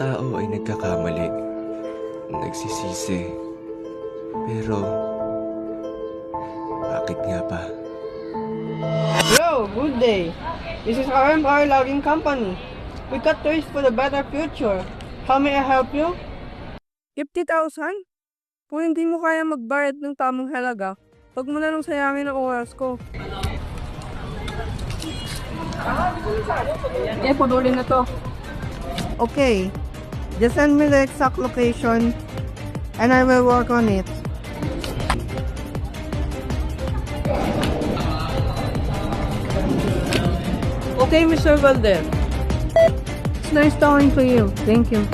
tao ay nagkakamali, nagsisisi. Pero, bakit nga ba? Hello, good day. This is RMR Logging Company. We cut trees for the better future. How may I help you? 50,000? Kung hindi mo kaya magbayad ng tamang halaga, huwag mo na nang sayangin ang oras ko. Patuloy na to. Okay. Just send me the exact location and I will work on it. Okay, Mr. Valder. It's nice talking to you. Thank you.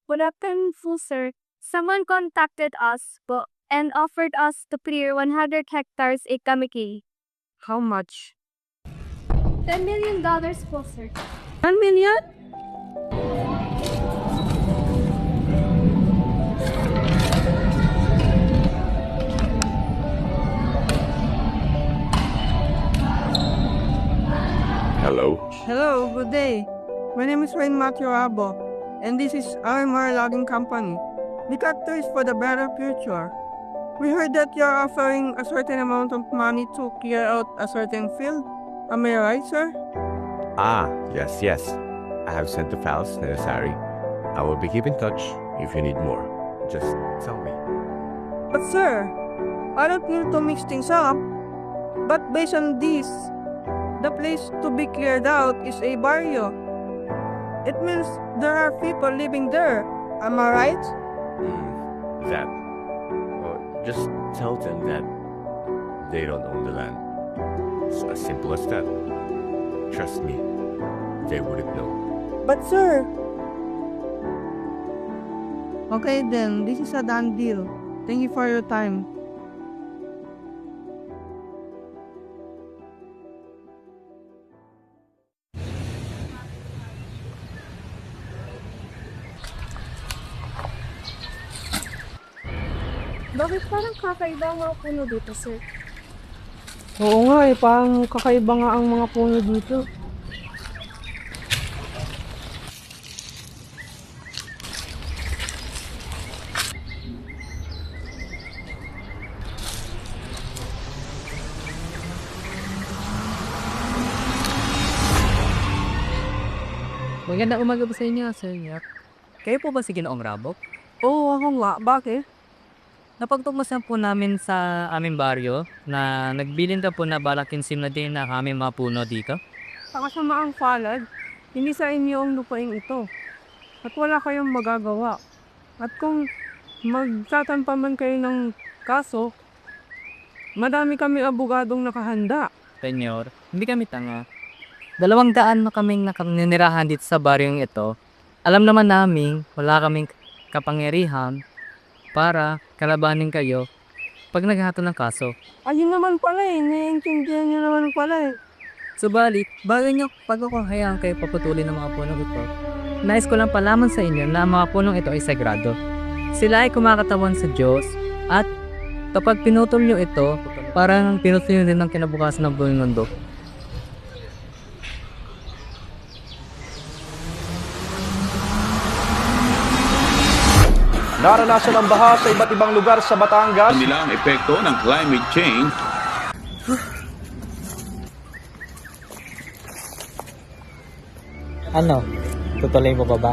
Good afternoon, full sir. Someone contacted us and offered us to clear 100 hectares a Kamiki. How much? $10 million, full sir. 1 million? Hello? Hello, good day. My name is Wayne Matthew Abo, and this is RMR Logging Company. We cut trees for the better future. We heard that you're offering a certain amount of money to clear out a certain field. Am I right, sir? Yes. I have sent the files necessary. I will be keep in touch if you need more. Just tell me. But sir, I don't need to mix things up. But based on this, the place to be cleared out is a barrio. It means there are people living there. Am I right? That. Just tell them that they don't own the land. It's as simple as that. Trust me, they wouldn't know. But sir... Okay then, this is a done deal. Thank you for your time. Bakit parang kakaiba ang mga puno dito, sir? Oo nga parang kakaiba nga ang mga puno dito. Magandang umaga po sa inyo, Sir Yak. Kayo po ba si Ginoong Rabok? Oo, ako nga. Bakit? Napagtukmasan po namin sa aming baryo na nagbilin po na balakinsim na din na aming mga puno dito. Sa kasamaang palad, hindi sa inyo ang lupain ito. At wala kayong magagawa. At kung magtatampa man kayo ng kaso, madami kami abogadong nakahanda. Senyor, hindi kami tanga. 200 na kaming naninirahan dito sa baryong ito. Alam naman namin wala kaming kapangyarihan para kalabanin kayo pag naghahatol ng kaso. Ayun naman pala naiintindihan nyo naman pala Subalit, bago nyo pagkakahayaan kayo papatuloy ng mga punong ito, nais ko lang palaman sa inyo na ang mga punong ito ay sagrado. Sila ay kumakatawan sa Diyos at kapag pinutol nyo ito, parang pinutol nyo din ang kinabukasan ng buong mundo. Naranasan ang baha sa iba't ibang lugar sa Batangas. Nila ang epekto ng climate change. Ano? Tutuloy mo pa ba?